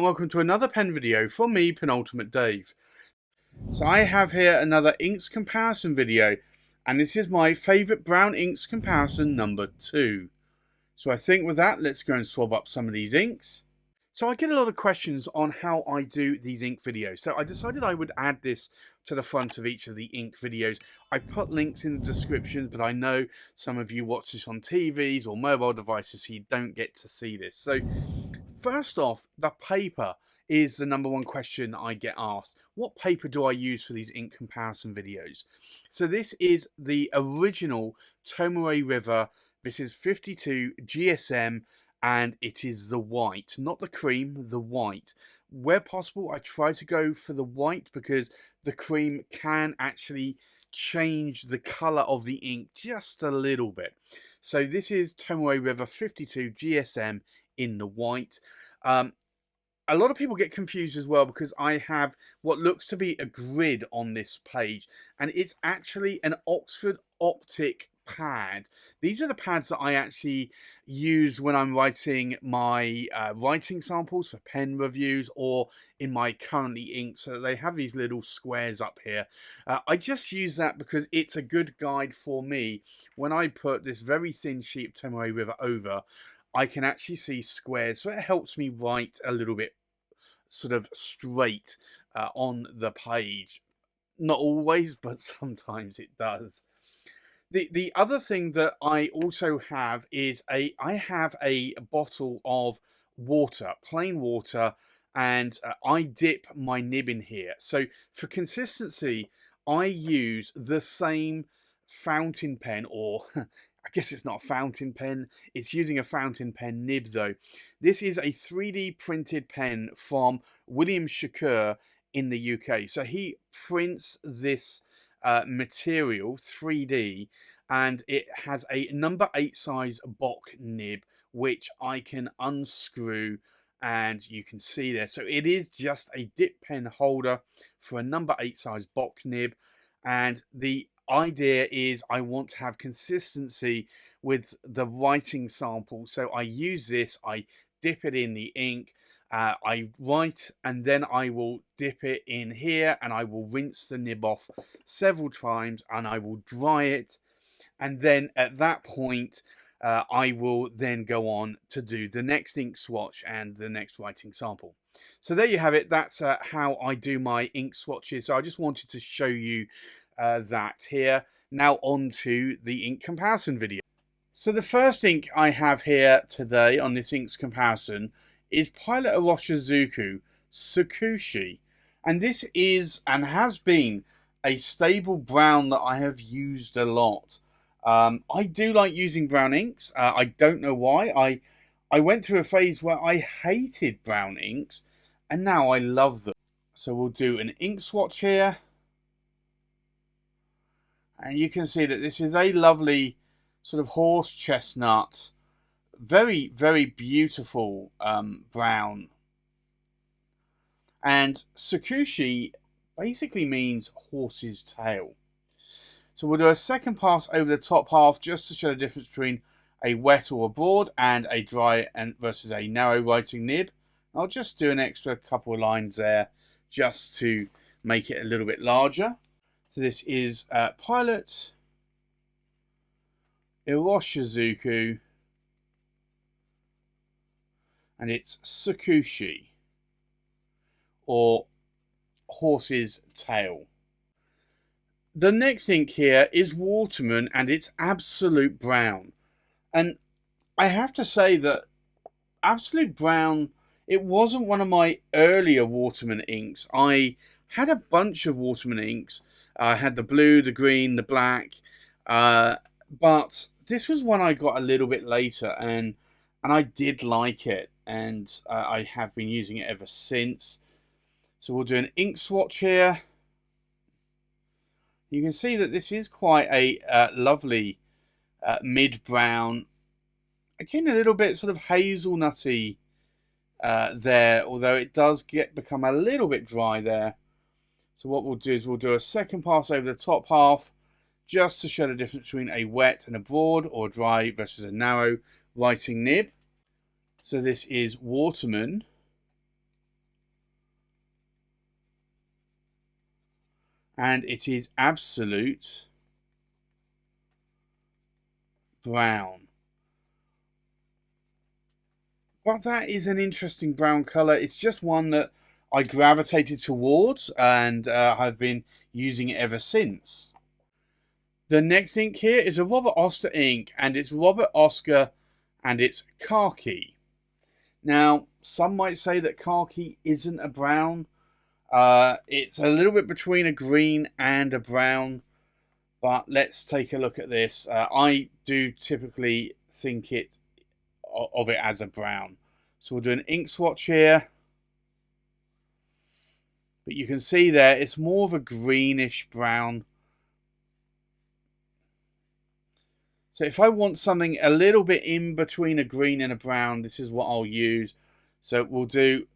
and welcome to another pen video from me, Penultimate Dave. So I have here another inks comparison video, and this is my favourite brown inks comparison number 2. So I think with that, let's go and swab up some of these inks. So I get a lot of questions on how I do these ink videos. So I decided I would add this to the front of each of the ink videos. I put links in the description, but I know some of you watch this on TVs or mobile devices, so you don't get to see this. So first off, the paper is the number one question I get asked. What paper do I use for these ink comparison videos? So this is the original Tomoe River. This is 52 GSM, and it is the white, not the cream, the white. Where possible, I try to go for the white because the cream can actually change the color of the ink just a little bit. So this is Tomoe River 52 GSM in the white. A lot of people get confused as well because I have what looks to be a grid on this page, and it's actually an Oxford Optik pad. These are the pads that I actually use when I'm writing my writing samples for pen reviews or in my currently ink. So they have these little squares up here. I just use that because it's a good guide for me. When I put this very thin sheet of Tomoe River over, I can actually see squares, so it helps me write a little bit sort of straight on the page. Not always, but sometimes it does. The other thing that I also have is I have a bottle of water, plain water, and I dip my nib in here. So for consistency, I use the same fountain pen, or I guess it's not a fountain pen, it's using a fountain pen nib though. This is a 3D printed pen from William Shakour in the UK. So he prints this material 3D, and it has a number 8 size Bock nib which I can unscrew, and you can see there. So it is just a dip pen holder for a number 8 size Bock nib, and the idea is I want to have consistency with the writing sample. So I use this, I dip it in the ink, I write, and then I will dip it in here, and I will rinse the nib off several times, and I will dry it, and then at that point I will then go on to do the next ink swatch and the next writing sample. So there you have it. That's how I do my ink swatches. So I just wanted to show you that here. Now on to the ink comparison video. So the first ink I have here today on this inks comparison is Pilot Iroshizuku Tsukushi, and this is and has been a stable brown that I have used a lot. I do like using brown inks. I don't know why. I went through a phase where I hated brown inks, and now I love them. So we'll do an ink swatch here. And you can see that this is a lovely sort of horse chestnut, very, very beautiful brown. And Tsukushi basically means horse's tail. So we'll do a second pass over the top half just to show the difference between a wet or a broad and a dry and versus a narrow writing nib. I'll just do an extra couple of lines there just to make it a little bit larger. So this is Pilot Iroshizuku, and it's Tsukushi, or horse's tail. The next ink here is Waterman, and it's Absolute Brown. And I have to say that Absolute Brown, it wasn't one of my earlier Waterman inks. I had a bunch of Waterman inks. I had the blue, the green, the black, but this was one I got a little bit later, and I did like it, and I have been using it ever since. So we'll do an ink swatch here. You can see that this is quite a lovely mid-brown. Again, a little bit sort of hazelnutty there, although it does become a little bit dry there. So what we'll do is we'll do a second pass over the top half just to show the difference between a wet and a broad, or dry versus a narrow writing nib. So this is Waterman, and it is absolute brown. But that is an interesting brown colour. It's just one that I gravitated towards, and I've been using it ever since. The next ink here is a Robert Oster ink, and it's Robert Oscar, and it's Khaki. Now, some might say that Khaki isn't a brown. It's a little bit between a green and a brown, but let's take a look at this. I do typically think of it as a brown. So we'll do an ink swatch here. But you can see there, it's more of a greenish brown. So if I want something a little bit in between a green and a brown, this is what I'll use. So we'll do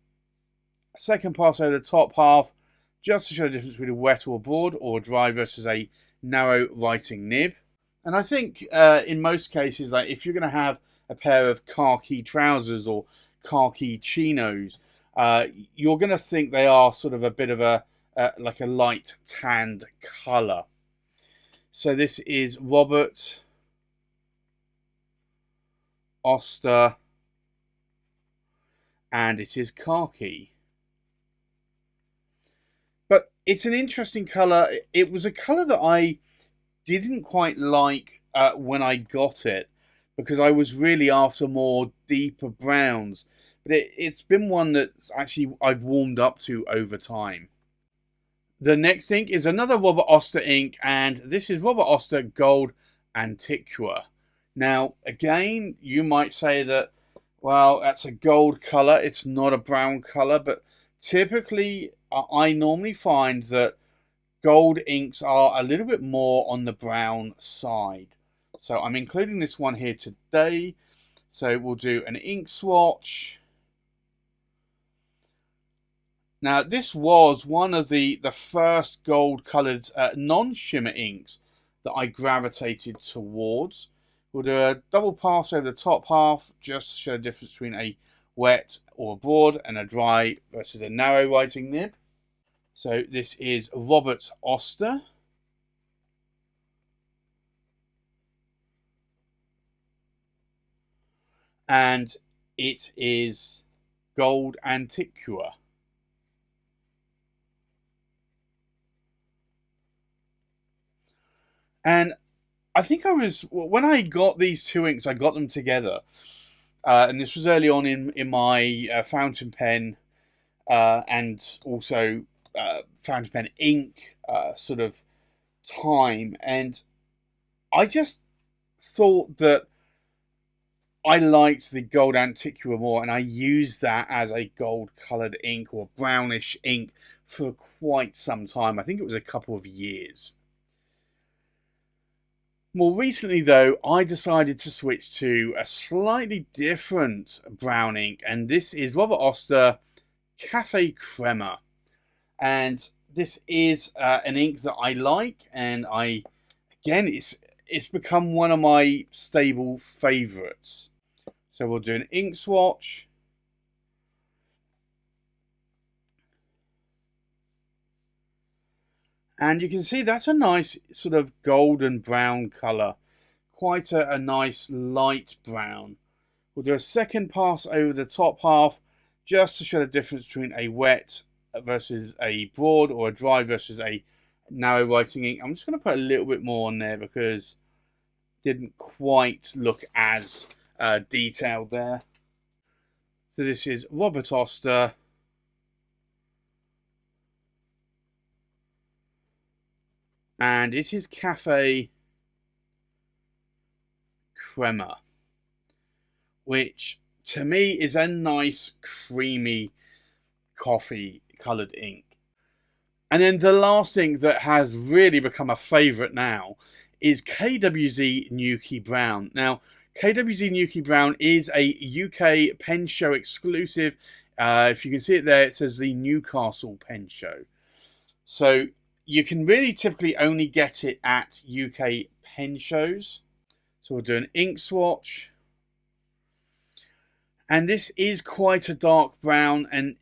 a second pass over the top half, just to show the difference between a wet or a broad, or a dry versus a narrow writing nib. And I think in most cases, like if you're going to have a pair of khaki trousers or khaki chinos, you're going to think they are sort of a bit of a like a light tanned colour. So this is Robert Oster, and it is Khaki. But it's an interesting colour. It was a colour that I didn't quite like when I got it, because I was really after more deeper browns. But it's been one that actually I've warmed up to over time. The next ink is another Robert Oster ink, and this is Robert Oster Gold Antiqua. Now, again, you might say that, well, that's a gold colour, it's not a brown colour, but typically I normally find that gold inks are a little bit more on the brown side. So I'm including this one here today. So we'll do an ink swatch. Now, this was one of the first gold-coloured non-shimmer inks that I gravitated towards. We'll do a double pass over the top half, just to show the difference between a wet or a broad and a dry versus a narrow writing nib. So this is Robert Oster. And it is Gold Antiqua. And I think when I got these two inks, I got them together. And this was early on in my fountain pen and also fountain pen ink sort of time. And I just thought that I liked the Gold Antiqua more, and I used that as a gold-coloured ink or brownish ink for quite some time. I think it was a couple of years. More recently, though, I decided to switch to a slightly different brown ink, and this is Robert Oster Caffe Crema. And this is an ink that I like, and again, it's become one of my stable favourites. So we'll do an ink swatch. And you can see that's a nice sort of golden brown colour. Quite a nice light brown. We'll do a second pass over the top half, just to show the difference between a wet versus a broad, or a dry versus a narrow writing ink. I'm just going to put a little bit more on there because it didn't quite look as detailed there. So this is Robert Oster. And it is Caffe Crema, which to me is a nice creamy coffee coloured ink. And then the last ink that has really become a favourite now is KWZ Newky Brown. Now, KWZ Newky Brown is a UK pen show exclusive. If you can see it there, it says the Newcastle Pen Show. So you can really typically only get it at UK pen shows. So we'll do an ink swatch. And this is quite a dark brown, and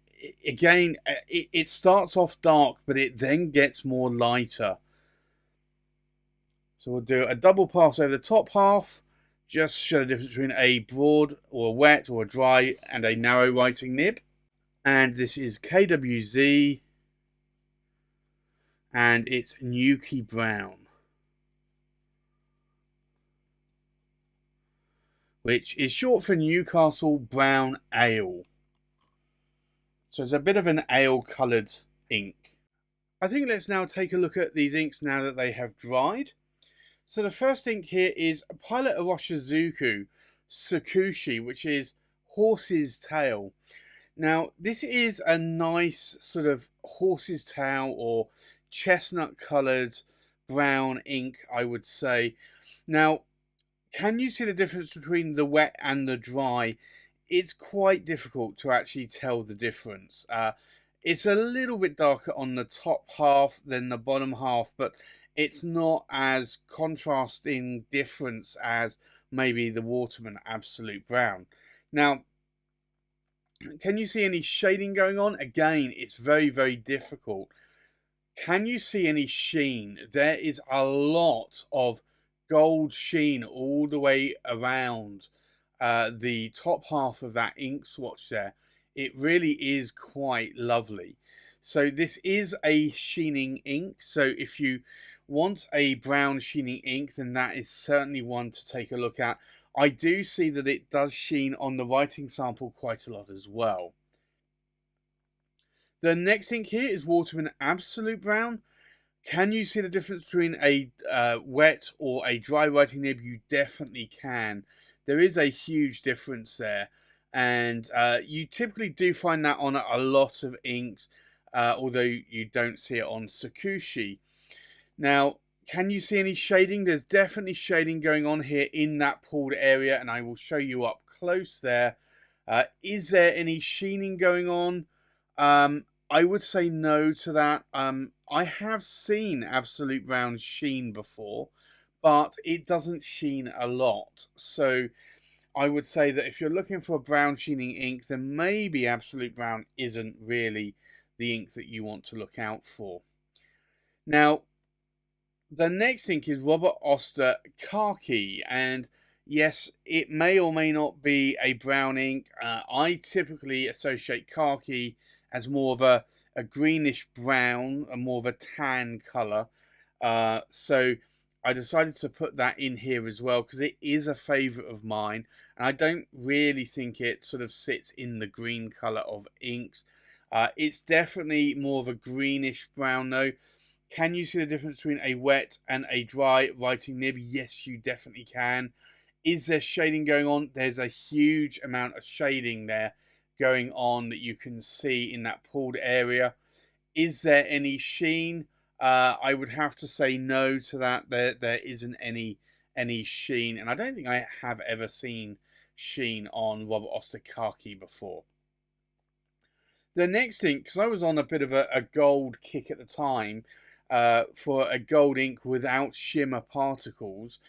again, it starts off dark, but it then gets more lighter. So we'll do a double pass over the top half, just show the difference between a broad or a wet or a dry and a narrow writing nib. And this is KWZ, and it's Newky Brown, which is short for Newcastle Brown Ale. So it's a bit of an ale-coloured ink. I think let's now take a look at these inks now that they have dried. So the first ink here is Pilot Iroshizuku Tsukushi, which is horse's tail. Now, this is a nice sort of horse's tail or chestnut coloured brown ink, I would say. Now, can you see the difference between the wet and the dry? It's quite difficult to actually tell the difference. It's a little bit darker on the top half than the bottom half, but it's not as contrasting difference as maybe the Waterman Absolute Brown. Now, can you see any shading going on? Again, it's very, very difficult. Can you see any sheen? There is a lot of gold sheen all the way around the top half of that ink swatch there. It really is quite lovely. So this is a sheening ink. So if you want a brown sheening ink, then that is certainly one to take a look at. I do see that it does sheen on the writing sample quite a lot as well. The next ink here is Waterman Absolute Brown. Can you see the difference between a wet or a dry writing nib? You definitely can. There is a huge difference there. And you typically do find that on a lot of inks, although you don't see it on Tsukushi. Now, can you see any shading? There's definitely shading going on here in that pulled area, and I will show you up close there. Is there any sheening going on? I would say no to that. I have seen Absolute Brown sheen before, but it doesn't sheen a lot. So I would say that if you're looking for a brown sheening ink, then maybe Absolute Brown isn't really the ink that you want to look out for. Now, the next ink is Robert Oster Khaki, and yes, it may or may not be a brown ink. I typically associate Khaki as more of a greenish brown, and more of a tan colour. So I decided to put that in here as well, because it is a favourite of mine, and I don't really think it sort of sits in the green colour of inks. It's definitely more of a greenish brown though. Can you see the difference between a wet and a dry writing nib? Yes, you definitely can. Is there shading going on? There's a huge amount of shading there going on that you can see in that pulled area. Is there any sheen? I would have to say no to that. There isn't any sheen, and I don't think I have ever seen sheen on Robert Oster Khaki before. The next ink, because I was on a bit of a gold kick at the time, for a gold ink without shimmer particles,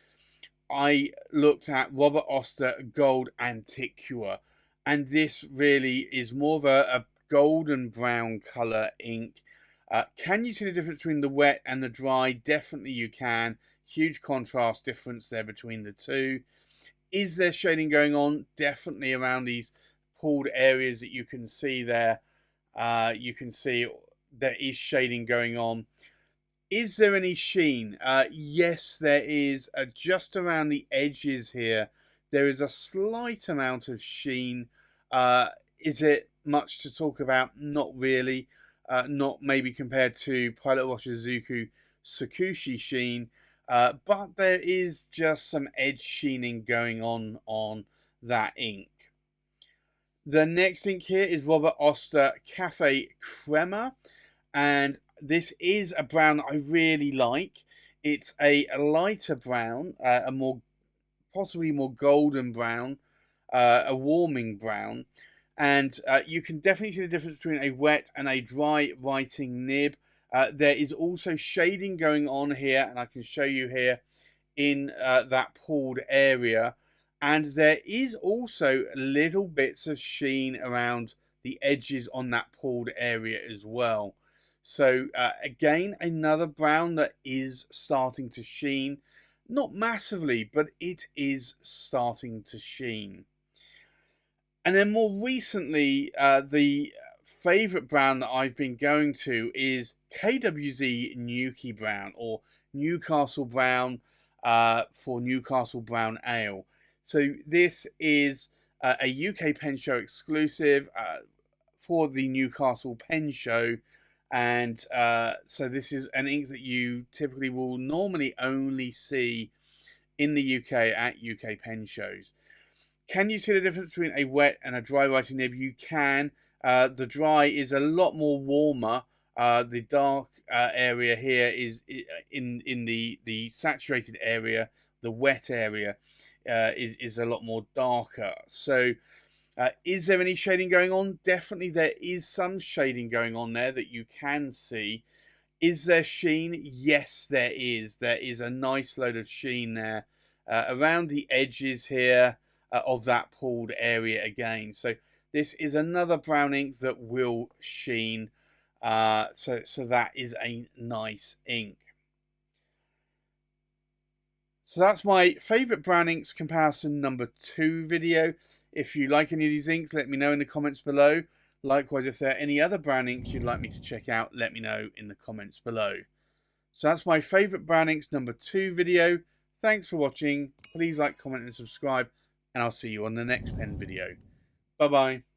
I looked at Robert Oster Gold Antiqua, and this really is more of a golden brown colour ink. Can you see the difference between the wet and the dry? Definitely you can. Huge contrast difference there between the two. Is there shading going on? Definitely around these pulled areas that you can see there. You can see there is shading going on. Is there any sheen? Yes, there is. Just around the edges here, there is a slight amount of sheen. Is it much to talk about? Not really. Not maybe compared to Pilot Iroshizuku Tsukushi sheen. But there is just some edge sheening going on that ink. The next ink here is Robert Oster Caffe Crema, and this is a brown that I really like. It's a lighter brown, a more possibly more golden brown, a warming brown, and you can definitely see the difference between a wet and a dry writing nib. There is also shading going on here, and I can show you here in that pulled area. And there is also little bits of sheen around the edges on that pulled area as well. So again, another brown that is starting to sheen. Not massively, but it is starting to sheen. And then more recently, the favourite brown that I've been going to is KWZ Newky Brown, or Newcastle Brown for Newcastle Brown Ale. So this is a UK Pen Show exclusive for the Newcastle Pen Show. And so this is an ink that you typically will normally only see in the UK at UK Pen Shows. Can you see the difference between a wet and a dry writing nib? You can. The dry is a lot more warmer. The dark area here is in the saturated area. The wet area is a lot more darker. So is there any shading going on? Definitely there is some shading going on there that you can see. Is there sheen? Yes, there is. There is a nice load of sheen there around the edges here of that pulled area again. So this is another brown ink that will sheen. So that is a nice ink. So that's my favourite brown inks comparison number 2 video. If you like any of these inks, let me know in the comments below. Likewise, if there are any other brown inks you'd like me to check out, let me know in the comments below. So that's my favourite brown inks number 2 video. Thanks for watching. Please like, comment and subscribe. And I'll see you on the next pen video. Bye-bye.